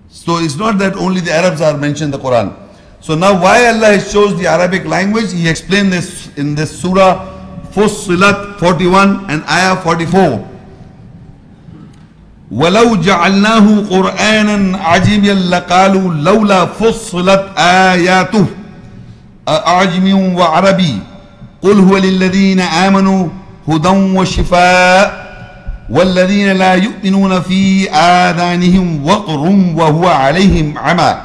So it's not that only the Arabs are mentioned in the Quran. So now why Allah has chose the Arabic language, He explained this in this surah Fussilat 41 and ayah 44. وَلَوْ جَعَلْنَاهُ قُرْآنًا عَجِمِيًّا لَقَالُوا لَوْلَا فُصِّلَتْ آيَاتُهُ أَعْجَمِيٌّ وَعَرَبِيٌّ قُلْ هُوَ لِلَّذِينَ آمَنُوا هُدًى وَشِفَاءٌ وَالَّذِينَ لَا يُؤْمِنُونَ فِي آذَانِهِمْ وَقْرٌ وَهُوَ عَلَيْهِمْ عَمًى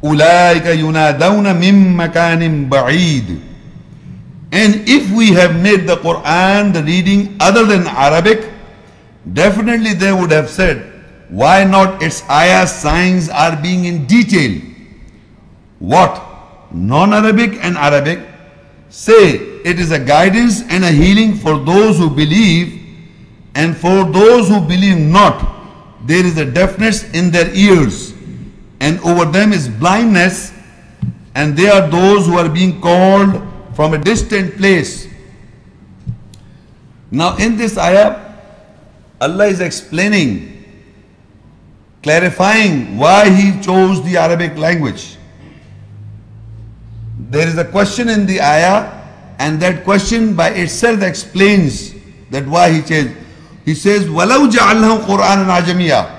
أُولَٰئِكَ يُنَادَوْنَ مِن مَّكَانٍ بَعِيدٍ. And if we have made the Quran the reading other than Arabic, definitely they would have said, why not its ayah signs are being in detail? What? Non-Arabic and Arabic say it is a guidance and a healing for those who believe, and for those who believe not, there is a deafness in their ears, and over them is blindness, and they are those who are being called from a distant place. Now in this ayah, Allah is explaining, clarifying why He chose the Arabic language. There is a question in the ayah, and that question by itself explains that why He changed. He says, وَلَوْ جَعَلْنَاهُ قُرْآنًا عَجَمِيًّا.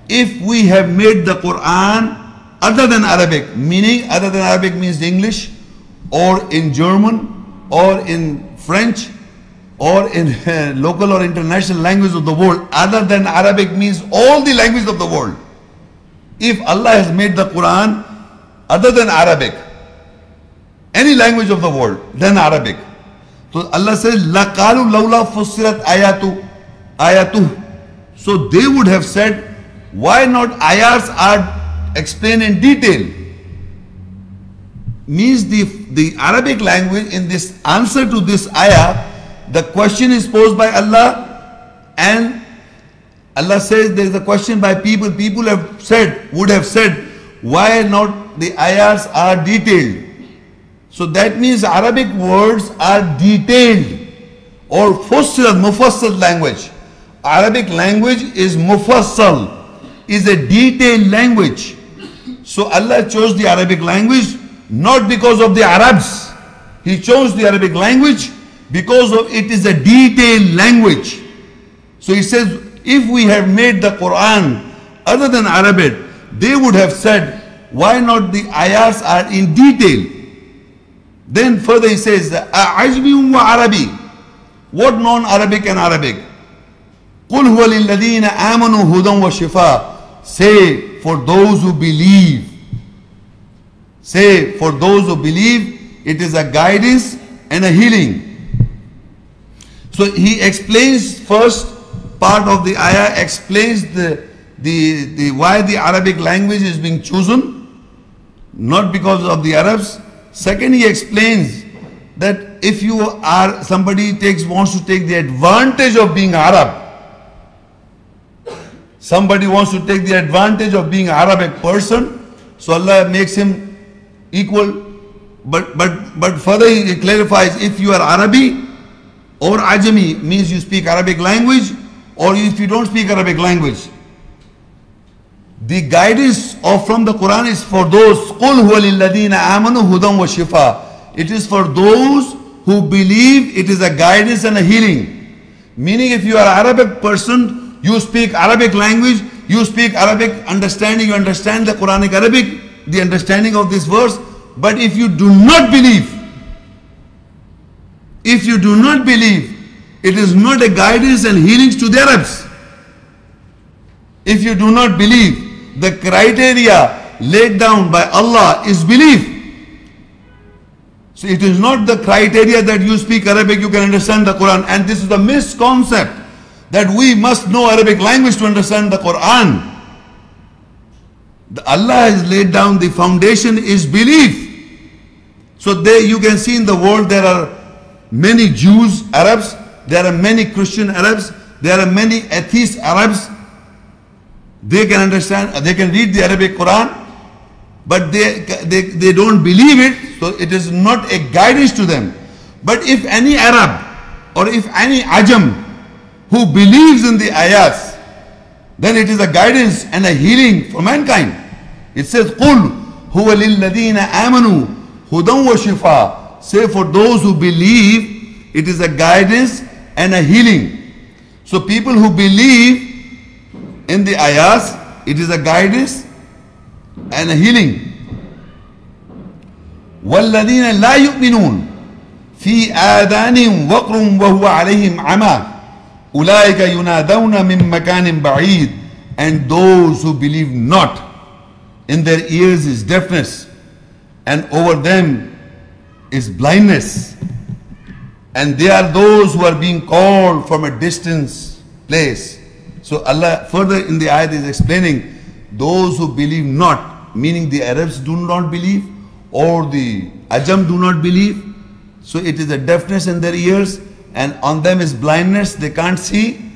If we have made the Quran other than Arabic, meaning other than Arabic means English, or in German, or in French, or in local or international language of the world, other than Arabic means all the languages of the world. If Allah has made the Quran other than Arabic, any language of the world, then Arabic. So Allah says, لَقَالُوا لَوْلَا فُصِّلَتْ آيَاتُهُ. So they would have said, why not ayahs are explained in detail? Means the Arabic language in this answer to this ayah, the question is posed by Allah, and Allah says there is a question by people. People have said, would have said, why not the ayahs are detailed? So that means Arabic words are detailed, or mufassal language. Arabic language is mufassal, is a detailed language. So Allah chose the Arabic language not because of the Arabs. He chose the Arabic language because of it is a detailed language. So He says, if we have made the Quran other than Arabic, they would have said, why not the ayahs are in detail? Then further He says, أَعَجْمِيٌّ وَعَرَبِيٌّ. What non-Arabic and Arabic? قُلْ هُوَ لِلَّذِينَ آمَنُوا هُدًى وَشِفَاءٌ. Say, for those who believe. Say, for those who believe, it is a guidance and a healing. So He explains first part of the ayah, explains the why the Arabic language is being chosen, not because of the Arabs. Second, He explains that if you are, somebody wants to take the advantage of being Arab, somebody wants to take the advantage of being Arabic person, so Allah makes him equal. But further He clarifies, if you are Arabi or Ajami, means you speak Arabic language, or if you don't speak Arabic language, the guidance from the Quran is for those. قُلْ هُوَ لِلَّذِينَ آمَنُوا هُدًى وَشِفَاءٌ. It is for those who believe, it is a guidance and a healing. Meaning, if you are an Arabic person, you speak Arabic language, you speak Arabic understanding, you understand the Quranic Arabic, the understanding of this verse. But if you do not believe, it is not a guidance and healings to the Arabs. If you do not believe, the criteria laid down by Allah is belief. So it is not the criteria that you speak Arabic, you can understand the Quran. And this is the misconcept, that we must know Arabic language to understand the Quran. Allah has laid down the foundation is belief. So there you can see in the world there are many Jews, Arabs, there are many Christian Arabs, there are many atheist Arabs. They can understand, they can read the Arabic Quran, but they don't believe it, so it is not a guidance to them. But if any Arab or if any Ajam who believes in the ayats, then it is a guidance and a healing for mankind. It says, قُلْ هُوَ لِلَّذِينَ آمَنُوا هُدًى وَشِفَاءً. Say for those who believe, it is a guidance and a healing. So people who believe in the ayahs, it is a guidance and a healing. وَالَّذِينَ لَا يُؤْمِنُونَ فِي آذَانِهِمْ وَقْرٌ وَهُوَ عَلَيْهِمْ عَمَى أُولَٰئِكَ يُنَادَوْنَ مِن مَكَانٍ بَعِيدٍ. And those who believe not, in their ears is deafness, and over them is blindness. And they are those who are being called from a distance place. So Allah further in the ayat is explaining those who believe not, meaning the Arabs do not believe or the Ajam do not believe. So it is a deafness in their ears, and on them is blindness, they can't see,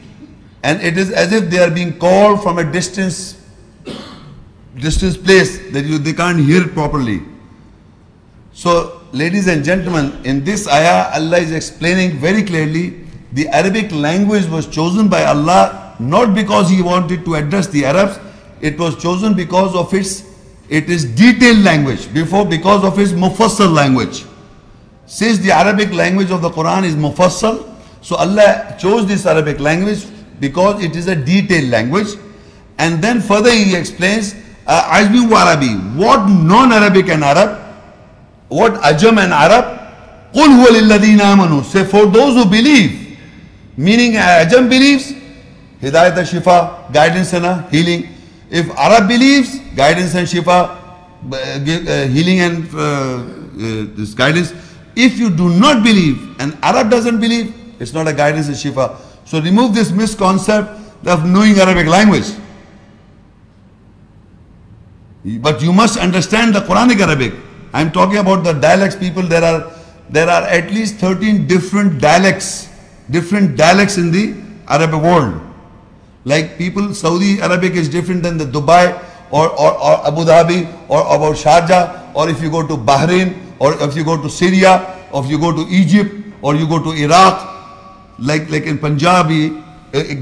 and it is as if they are being called from a distance place, that they can't hear it properly. So ladies and gentlemen, in this ayah Allah is explaining very clearly the Arabic language was chosen by Allah not because He wanted to address the Arabs. It was chosen because of it is detailed language, because of its mufassal language. Since the Arabic language of the Quran is mufassal, so Allah chose this Arabic language because it is a detailed language. And then further He explains Ajmi wa Arabi, what non-Arabic and Arab, what Ajam and Arab. قُلْ هُوَ لِلَّذِينَ آمَنُوا. Say for those who believe, meaning Ajam believes, Hidayat and Shifa, guidance and healing. If Arab believes, guidance and Shifa, healing and this guidance. If you do not believe and Arab doesn't believe, it's not a guidance and Shifa. So remove this misconcept of knowing Arabic language. But you must understand the Quranic Arabic. I am talking about the dialects, people. There are at least 13 different dialects in the Arabic world. Like people, Saudi Arabic is different than the Dubai or Abu Dhabi or about Sharjah, or if you go to Bahrain, or if you go to Syria, or if you go to Egypt, or you go to Iraq. Like in Punjabi,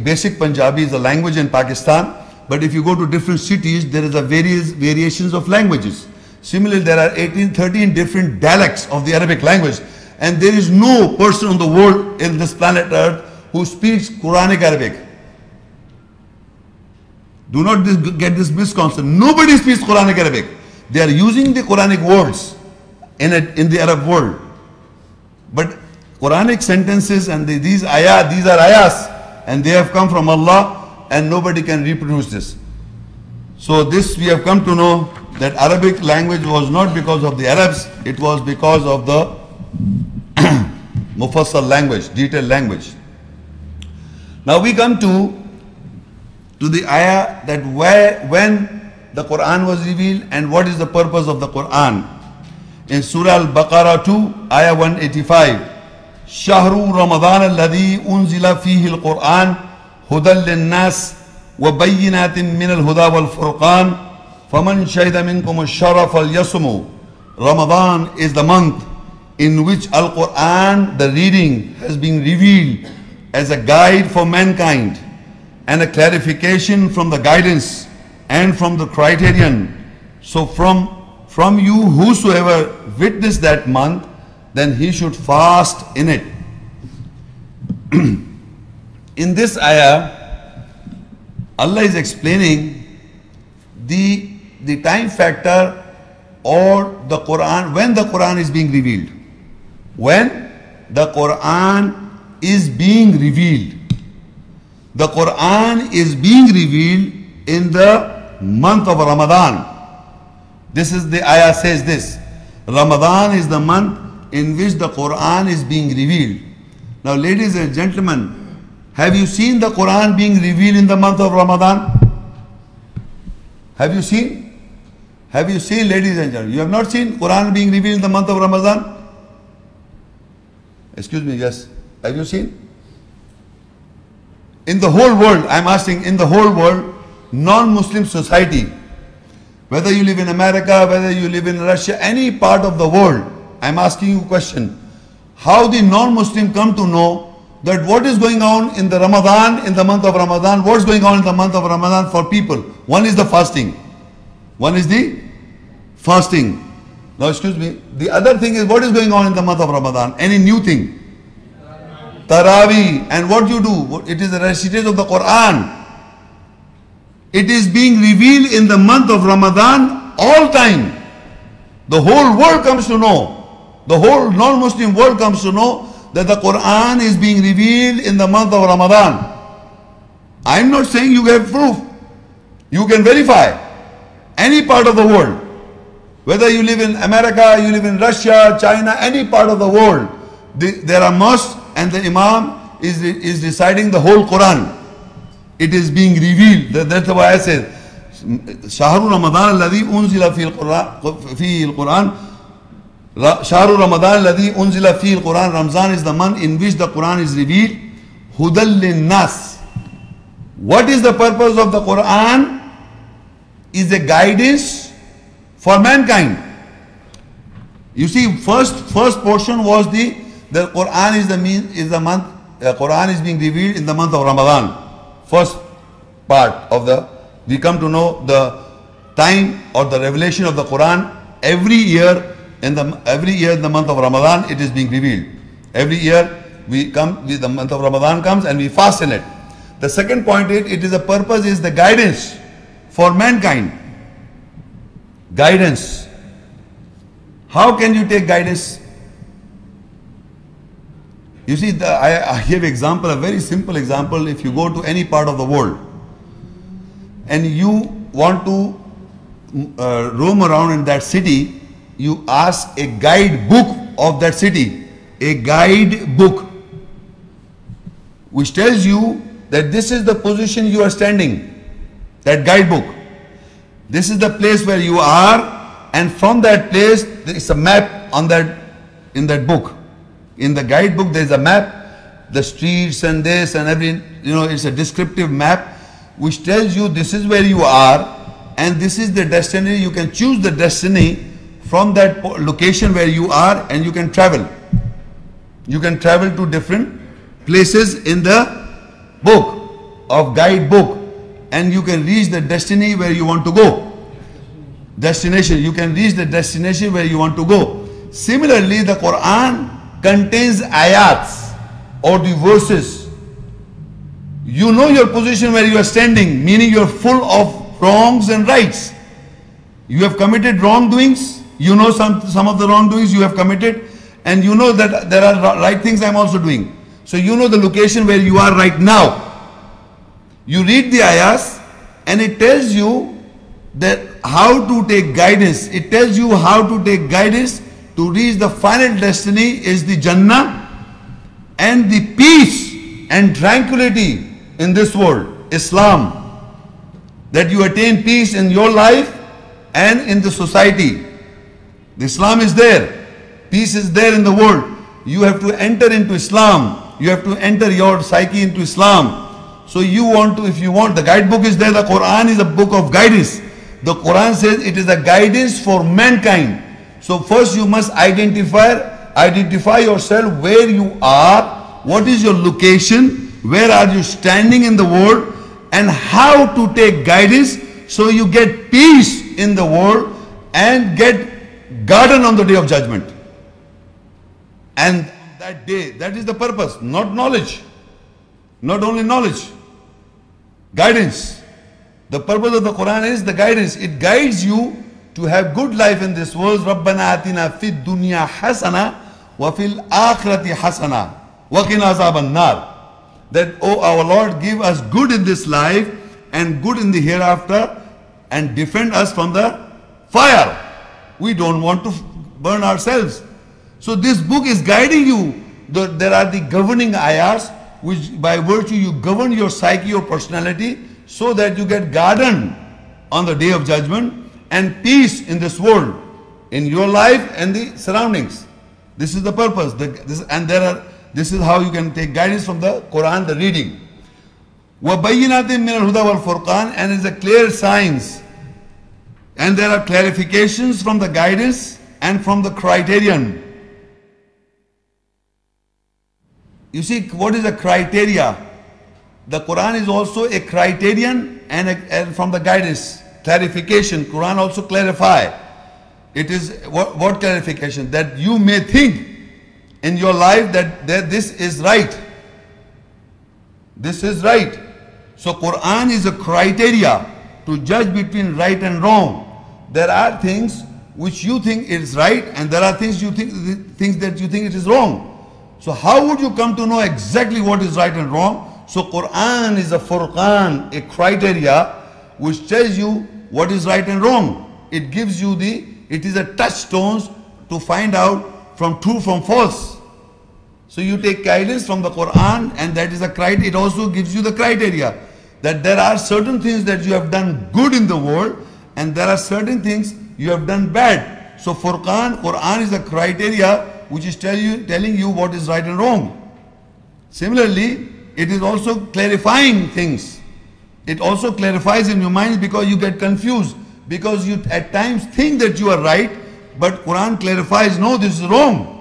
basic Punjabi is a language in Pakistan. But if you go to different cities, there is a various variations of languages. Similarly, there are 13 different dialects of the Arabic language. And there is no person on the world in this planet Earth who speaks Quranic Arabic. Do not get this misconception. Nobody speaks Quranic Arabic. They are using the Quranic words in the Arab world. But Quranic sentences and these are ayahs, and they have come from Allah, and nobody can reproduce this. So this we have come to know, that Arabic language was not because of the Arabs, it was because of the Mufassal language, detailed language. Now we come to the ayah that when the Quran was revealed and what is the purpose of the Quran. In Surah Al-Baqarah 2, ayah 185, Shahru Ramadan alladhi unzila fihi al-Quran hudan lin-nas wa bayyinatin min al-huda wal-furqan faman shahida minkum ash-shahra falyasumhu. Ramadan is the month in which Al-Quran, the reading, has been revealed as a guide for mankind and a clarification from the guidance and from the criterion. So from you, whosoever witnessed that month, then he should fast in it. In this ayah, Allah is explaining the time factor or the Quran, when the Quran is being revealed. When the Quran is being revealed. The Quran is being revealed in the month of Ramadan. This is the ayah says this. Ramadan is the month in which the Quran is being revealed. Now ladies and gentlemen, have you seen the Quran being revealed in the month of Ramadan? Have you seen? Have you seen, ladies and gentlemen? You have not seen Quran being revealed in the month of Ramadan? Excuse me, yes. Have you seen? In the whole world, I am asking, in the whole world, non-Muslim society, whether you live in America, whether you live in Russia, any part of the world, I am asking you a question. How the non-Muslim come to know that what is going on in the Ramadan, in the month of Ramadan, what's going on in the month of Ramadan for people. One is the fasting. One is the fasting. Now excuse me, the other thing is what is going on in the month of Ramadan? Any new thing? Taraweeh. And what you do? It is the recitation of the Quran. It is being revealed in the month of Ramadan all time. The whole world comes to know. The whole non-Muslim world comes to know that the Quran is being revealed in the month of Ramadan. I am not saying you have proof. You can verify any part of the world. Whether you live in America, you live in Russia, China, any part of the world. There are mosques and the Imam is reciting the whole Quran. It is being revealed. That's why I said, Shahru Ramadan alladhi unzila fihi al-Quran. Shahru Ramadan alladhi unzila fihi al-Quran. Ramzan is the month in which the Quran is revealed. Hudal lin-nas. What is the purpose of the Quran? Is a guidance for mankind. You see, first portion was the Quran is the month. Quran is being revealed in the month of Ramadan. First part of we come to know the time or the revelation of the Quran every year in the month of Ramadan. It is being revealed. Every year the month of Ramadan comes and we fast in it. The second point is the purpose is the guidance for mankind. Guidance. How can you take guidance? You see, I give example, a very simple example. If you go to any part of the world and you want to roam around in that city, you ask a guide book of that city, a guide book, which tells you that this is the position you are standing, that guidebook. This is the place where you are, and from that place there is a map on in that book. In the guidebook there is a map, the streets and this and everything, it's a descriptive map which tells you this is where you are and this is the destiny. You can choose the destiny from that location where you are and you can travel. You can travel to different places in the book of guidebook and you can reach the destiny where you want to go. Destination, you can reach the destination where you want to go. Similarly, the Quran contains ayats or the verses. You know your position where you are standing, meaning you are full of wrongs and rights. You have committed wrongdoings, you know some of the wrongdoings you have committed, and you know that there are right things I am also doing. So you know the location where you are right now. You read the ayahs and it tells you that how to take guidance. It tells you how to take guidance to reach the final destiny is the Jannah and the peace and tranquility in this world, Islam. That you attain peace in your life and in the society. The Islam is there. Peace is there in the world. You have to enter into Islam. You have to enter your psyche into Islam. So you want to, if you want, the guidebook is there. The Quran is a book of guidance. The Quran says it is a guidance for mankind. So first you must identify yourself where you are, what is your location, where are you standing in the world, and how to take guidance so you get peace in the world and get garden on the day of judgment. And that day, that is the purpose, not knowledge. Not only knowledge, guidance. The purpose of the Quran is the guidance. It guides you to have good life in this world. رَبَّنَا آتِنَا فِي الدُّنْيَا حَسَنَةً وَفِي الْآخِرَةِ حَسَنَةً وَقِنَا عَذَابَ النَّارِ. That, oh our Lord, give us good in this life and good in the hereafter and defend us from the fire. We don't want to burn ourselves. So this book is guiding you. There are the governing ayahs which by virtue you govern your psyche, your personality, so that you get garden on the day of judgment and peace in this world, in your life and the surroundings. This is the purpose. This is how you can take guidance from the Quran, the reading. وَبَيِّنَاتٍ مِّنَ الْهُدَى وَالْفُرْقَانِ, and is a clear signs. And there are clarifications from the guidance and from the criterion. You see, what is a criteria? The Quran is also a criterion and from the guidance, clarification. Quran also clarify. It is what clarification? That you may think in your life that this is right. This is right. So Quran is a criteria to judge between right and wrong. There are things which you think is right, and there are things that you think it is wrong. So how would you come to know exactly what is right and wrong? So Quran is a furqan, a criteria which tells you what is right and wrong. It gives you it is a touchstones to find out from true from false. So you take guidance from the Quran, and that is a criteria. It also gives you the criteria that there are certain things that you have done good in the world, and there are certain things you have done bad. So Quran is a criteria which is telling you what is right and wrong. Similarly, it is also clarifying things. It also clarifies in your mind because you get confused, because you at times think that you are right, but Quran clarifies, no, this is wrong.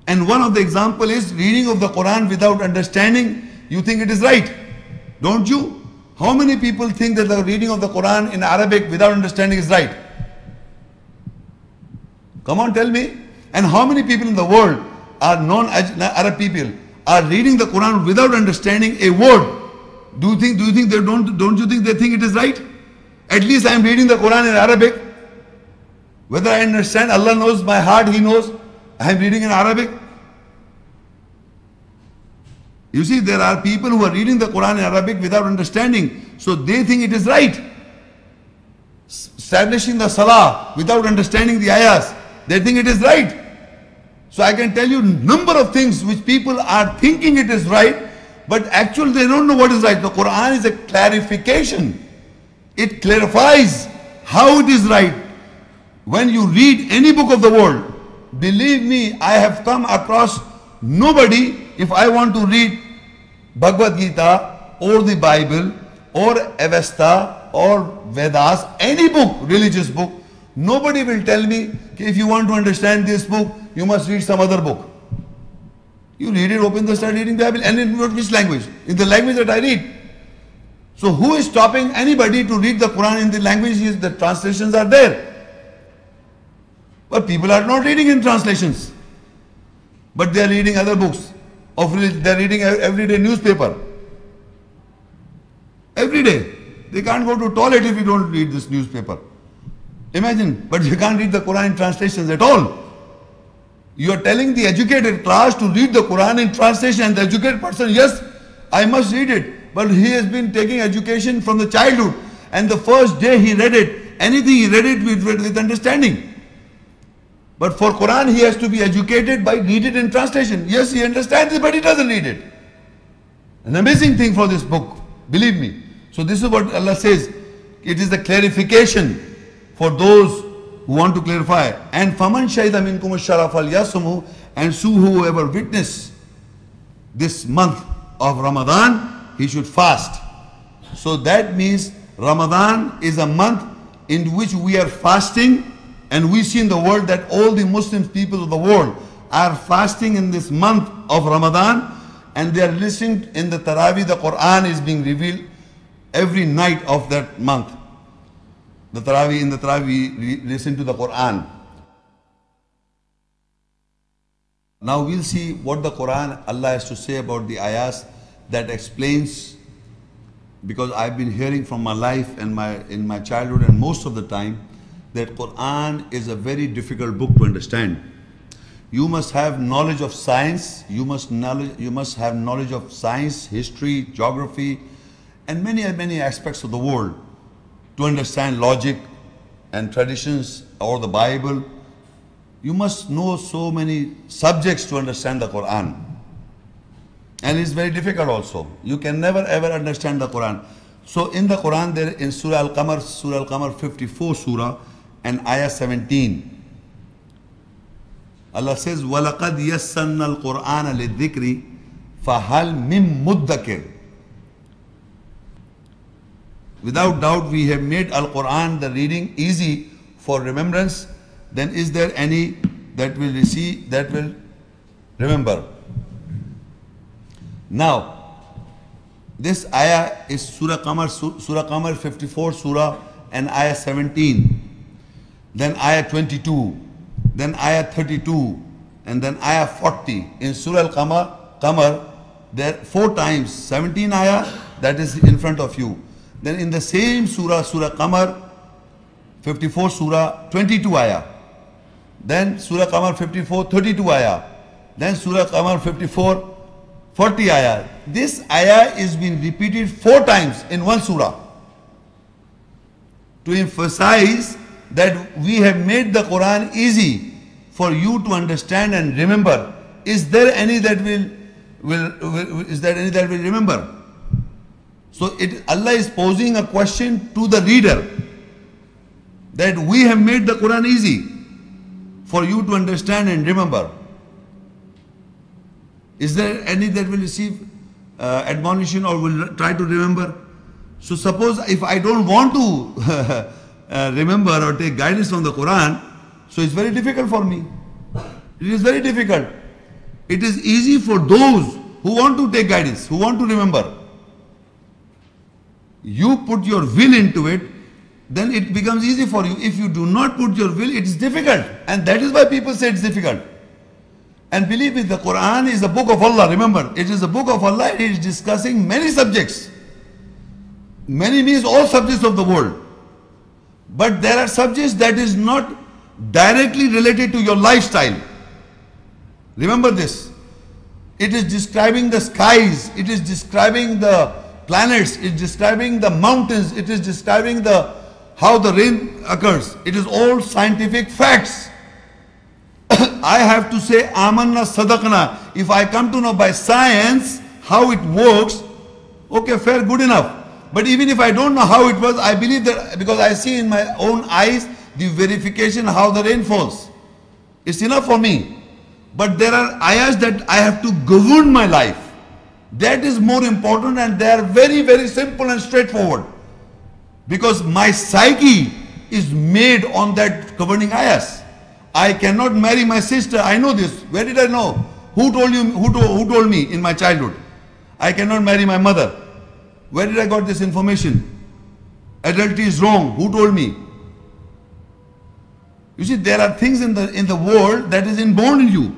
And one of the example is reading of the Quran without understanding. You think it is right, don't you? How many people think that the reading of the Quran in Arabic without understanding is right? Come on, tell me. And how many people in the world are non-Arab people are reading the Quran without understanding a word? Do you think don't you think they think it is right? At least I am reading the Quran in Arabic. Whether I understand, Allah knows my heart, He knows. I am reading in Arabic. You see, there are people who are reading the Quran in Arabic without understanding. So they think it is right. Establishing the Salah without understanding the ayahs, they think it is right. So I can tell you number of things which people are thinking it is right, but actually they don't know what is right. The Quran is a clarification. It clarifies how it is right. When you read any book of the world, believe me, I have come across nobody, if I want to read Bhagavad Gita or the Bible or Avesta or Vedas, any book, religious book, nobody will tell me, if you want to understand this book, you must read some other book. You read it, open start reading the Bible, and in which language? In the language that I read. So who is stopping anybody to read the Quran in the language? The translations are there. But people are not reading in translations. But they are reading other books. They are reading everyday newspaper. Every day. They can't go to toilet if you don't read this newspaper. Imagine, but you can't read the Quran in translations at all. You are telling the educated class to read the Quran in translation, and the educated person, yes, I must read it. But he has been taking education from the childhood, and the first day he read it, anything he read it with understanding. But for Quran, he has to be educated by read it in translation. Yes, he understands it, but he doesn't read it. An amazing thing for this book, believe me. So this is what Allah says. It is the clarification for those who want to clarify. And faman shahida minkum ash-shahra falyasumhu, and so whoever witness this month of Ramadan, he should fast. So that means Ramadan is a month in which we are fasting, and we see in the world that all the Muslim people of the world are fasting in this month of Ramadan, and they are listening in the Taraweeh. The Quran is being revealed every night of that month. In the Taraweeh, we listen to the Quran. Now we'll see what the Quran, Allah has to say about the ayahs that explains, because I've been hearing from my life and in my childhood and most of the time, that Quran is a very difficult book to understand. You must have knowledge of science, you must have knowledge of science, history, geography, and many aspects of the world to understand logic and traditions or the Bible. You must know so many subjects to understand the Quran. And it's very difficult also. You can never ever understand the Quran. So in the Quran, there in Surah Al-Qamar 54 surah and ayah 17, Allah says, وَلَقَدْ يَسَّرْنَا الْقُرْآنَ لِلذِّكْرِ فَهَلْ مِن مُدَّكِرٍ. Without doubt, we have made Al-Quran, the reading, easy for remembrance. Then is there any that will remember? Now, this ayah is Surah Qamar 54 surah and ayah 17. Then ayah 22. Then ayah 32. And then ayah 40. In Surah Al-Qamar, there 4 times, 17 ayah, that is in front of you. Then in the same surah, Surah Qamar 54 surah, 22 ayah. Then Surah Qamar 54, 32 ayah. Then Surah Qamar 54, 40 ayah. This ayah is being repeated 4 times in one surah to emphasize that we have made the Quran easy for you to understand and remember. Is there any that will remember? So Allah is posing a question to the reader that we have made the Quran easy for you to understand and remember. Is there any that will receive admonition or will try to remember? So suppose if I don't want to remember or take guidance from the Quran, so it's very difficult for me. It is very difficult. It is easy for those who want to take guidance, who want to remember. You put your will into it, then it becomes easy for you. If you do not put your will, it is difficult. And that is why people say it's difficult. And believe me, the Quran is the book of Allah. Remember, it is the book of Allah. It is discussing many subjects. Many means all subjects of the world. But there are subjects that is not directly related to your lifestyle. Remember this. It is describing the skies. It is describing the planets. It is describing the mountains. It is describing how the rain occurs. It is all scientific facts. I have to say, amanna sadaqna. If I come to know by science how it works, okay, fair, good enough. But even if I don't know how it works, I believe that because I see in my own eyes the verification how the rain falls. It's enough for me. But there are ayahs that I have to govern my life. That is more important, and they are very, very simple and straightforward. Because my psyche is made on that governing ayahs. I cannot marry my sister. I know this. Where did I know? Who told you? Who told me in my childhood? I cannot marry my mother. Where did I got this information? Adultery is wrong. Who told me? You see, there are things in the world that is inborn in you.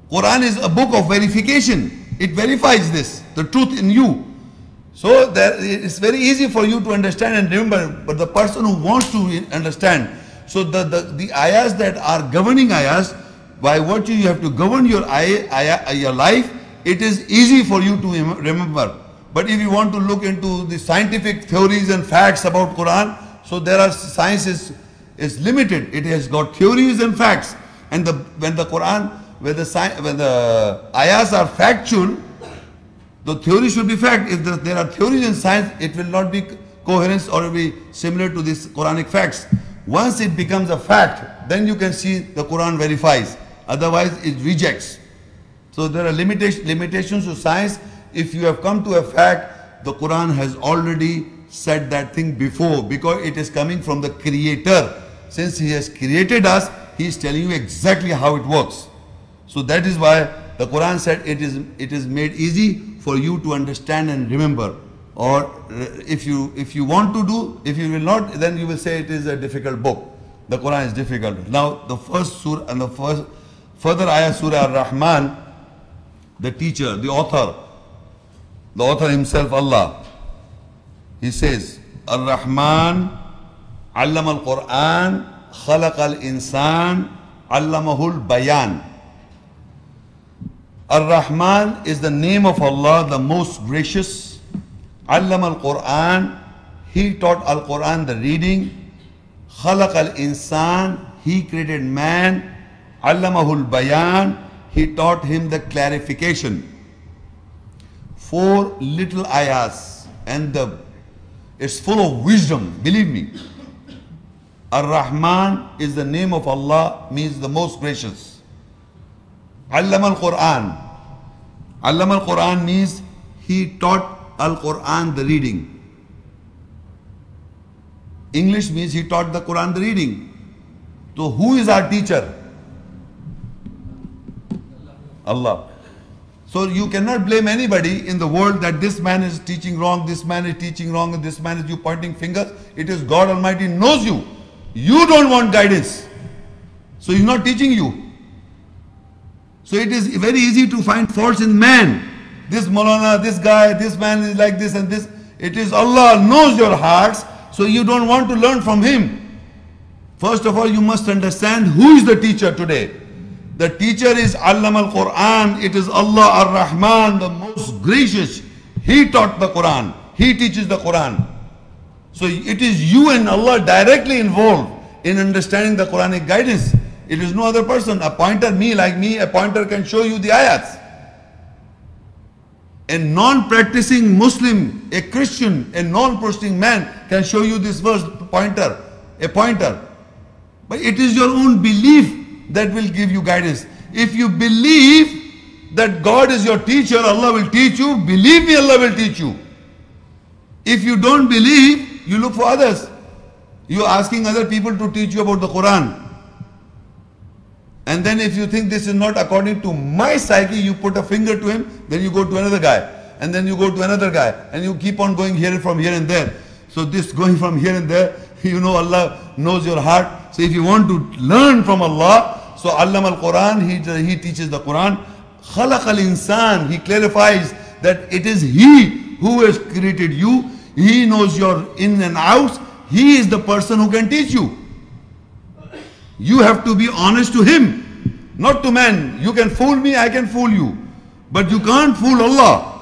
Quran is a book of verification. It verifies this, the truth in you. So it's very easy for you to understand and remember. But the person who wants to understand, so the ayahs that are governing ayahs, by virtue you have to govern your life, it is easy for you to remember. But if you want to look into the scientific theories and facts about Quran, so there are science is limited. It has got theories and facts. And when the ayahs are factual, the theory should be fact. If there are theories in science, it will not be coherent or be similar to these Quranic facts. Once it becomes a fact, then you can see the Quran verifies. Otherwise, it rejects. So there are limitations to science. If you have come to a fact, the Quran has already said that thing before, because it is coming from the Creator. Since He has created us, He is telling you exactly how it works. So that is why the Quran said it is made easy for you to understand and remember. Or if you want to do, if you will not, then you will say it is a difficult book. The Quran is difficult. Now the first surah and the first further ayah, Surah Ar-Rahman, the teacher, the author himself, Allah, he says, Ar-Rahman allama al-Quran khalaqa al-insan allamahul bayan. Ar-Rahman is the name of Allah, the most gracious. Allama al-Quran, He taught al-Quran the reading. Khalaq al-insan, He created man. Allamahul bayan, He taught him the clarification. 4 little ayahs, and it's full of wisdom, believe me. Ar-Rahman is the name of Allah, means the most gracious. Allama al-Quran. Allama al-Quran means He taught al-Quran the reading. English means He taught the Quran the reading. So who is our teacher? Allah. So you cannot blame anybody in the world that this man is teaching wrong, this man is teaching wrong, and this man is you pointing fingers. It is God Almighty knows you. You don't want guidance. So He's not teaching you. So it is very easy to find faults in man. This Maulana, this guy, this man is like this and this. It is Allah knows your hearts, so you don't want to learn from Him. First of all, you must understand who is the teacher today. The teacher is Allama al-Quran. It is Allah ar-Rahman, the most gracious. He taught the Quran. He teaches the Quran. So it is you and Allah directly involved in understanding the Quranic guidance. It is no other person. A pointer, like me, a pointer can show you the ayats. A non-practicing Muslim, a Christian, a non-practicing man can show you this verse, a pointer. But it is your own belief that will give you guidance. If you believe that God is your teacher, Allah will teach you, believe me, Allah will teach you. If you don't believe, you look for others. You are asking other people to teach you about the Quran. And then if you think this is not according to my psyche, you put a finger to him, then you go to another guy. And then you go to another guy. And you keep on going here from here and there. So this going from here and there, you know Allah knows your heart. So if you want to learn from Allah, so Allama al-Quran, he teaches the Quran. Khalaq al-insan, He clarifies that it is He who has created you. He knows your in and outs. He is the person who can teach you. You have to be honest to Him, not to man. You can fool me, I can fool you. But you can't fool Allah.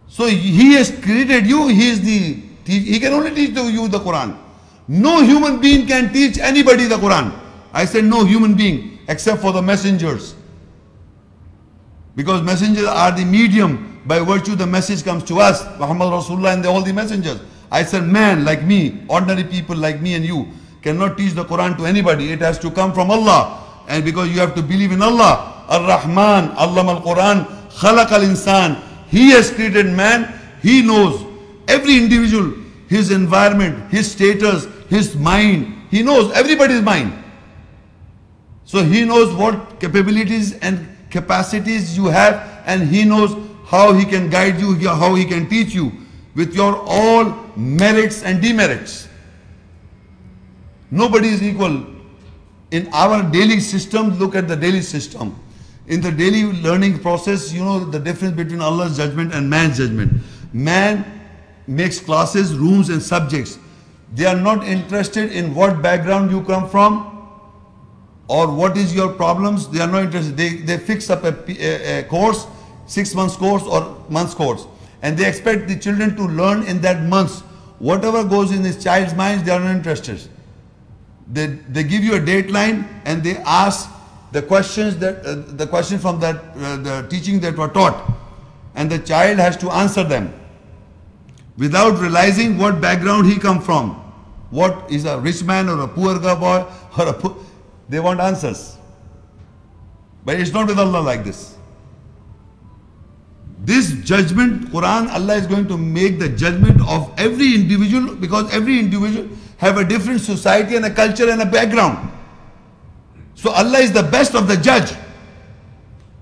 So He has created you. He can only teach you the Quran. No human being can teach anybody the Quran. I said no human being except for the messengers. Because messengers are the medium by virtue the message comes to us. Muhammad Rasulullah and all the messengers. I said man like me, ordinary people like me and you, cannot teach the Quran to anybody. It has to come from Allah. And because you have to believe in Allah. Ar-Rahman, Allama al-Quran, Khalaq al-Insan. He has created man. He knows every individual, his environment, his status, his mind. He knows everybody's mind. So He knows what capabilities and capacities you have, and He knows how He can guide you, how He can teach you with your all merits and demerits. Nobody is equal. In our daily system, look at the daily system. In the daily learning process, you know the difference between Allah's judgment and man's judgment. Man makes classes, rooms and subjects. They are not interested in what background you come from or what is your problems. They are not interested. They fix up a course, 6 months course or months course. And they expect the children to learn in that months. Whatever goes in his child's mind, they are not interested. They give you a deadline and they ask the questions the question from the teaching that were taught, and the child has to answer them without realizing what background he come from. What is a rich man or a poor boy or they want answers. But it's not with Allah like this. This judgment, Quran, Allah is going to make the judgment of every individual, because every individual have a different society and a culture and a background. So Allah is the best of the judge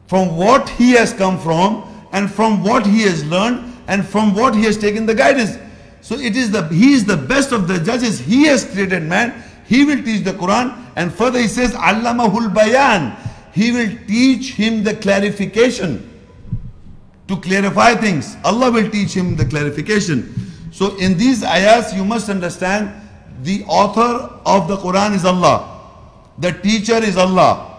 from what he has come from and from what he has learned and from what he has taken the guidance. So he is the best of the judges. He has created man. He will teach the Quran, and further he says Allamahul Bayan. He will teach him the clarification, to clarify things. Allah will teach him the clarification. So in these ayahs you must understand the author of the Quran is Allah. The teacher is Allah.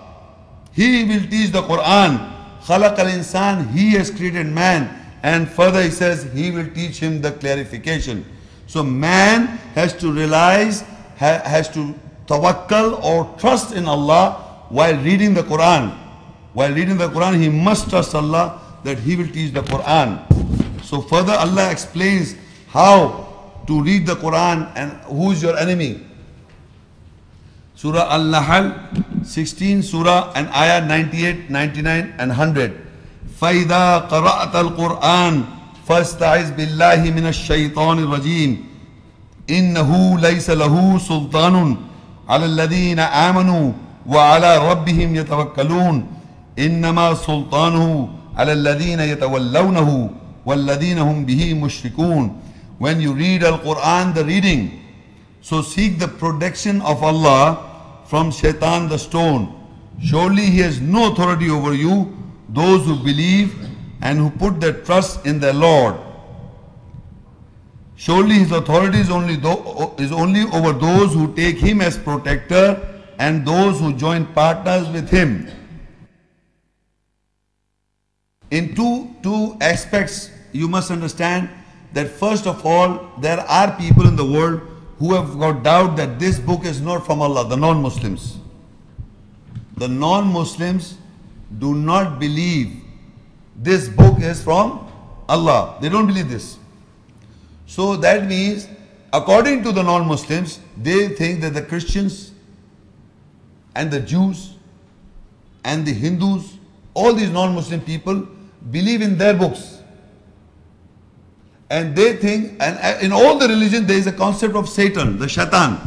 He will teach the Quran. Khalaq al-insan, He has created man. And further he says He will teach him the clarification. So man has to realize, has to tawakkal or trust in Allah while reading the Quran. While reading the Quran, he must trust Allah that He will teach the Quran. So further Allah explains how to read the Quran and who is your enemy. Surah Al-Nahl 16 Surah and Ayah 98, 99 and 100. فَإِذَا قَرَأْتَ الْقُرْآنَ فَاسْتَعِذْ بِاللَّهِ مِنَ الشَّيْطَانِ الرَّجِيمِ إِنَّهُ لَيْسَ لَهُ سُلْطَانٌ عَلَى الَّذِينَ آمَنُوا وَعَلَى رَبِّهِمْ يَتَوَكَّلُونَ إِنَّمَا سُلْطَانُهُ على الذين يتولونه والذين هم به مشركون. When you read Al-Quran, the reading, so seek the protection of Allah from Shaitan the stone. Surely he has no authority over you, those who believe and who put their trust in their Lord. Surely his authority is only over those who take him as protector and those who join partners with him. In two aspects you must understand that first of all, there are people in the world who have got doubt that this book is not from Allah, the non-Muslims. The non-Muslims do not believe this book is from Allah. They don't believe this. So that means, according to the non-Muslims, they think that the Christians and the Jews and the Hindus, all these non-Muslim people believe in their books. And they think, and in all the religion there is a concept of Satan, the Shaitan.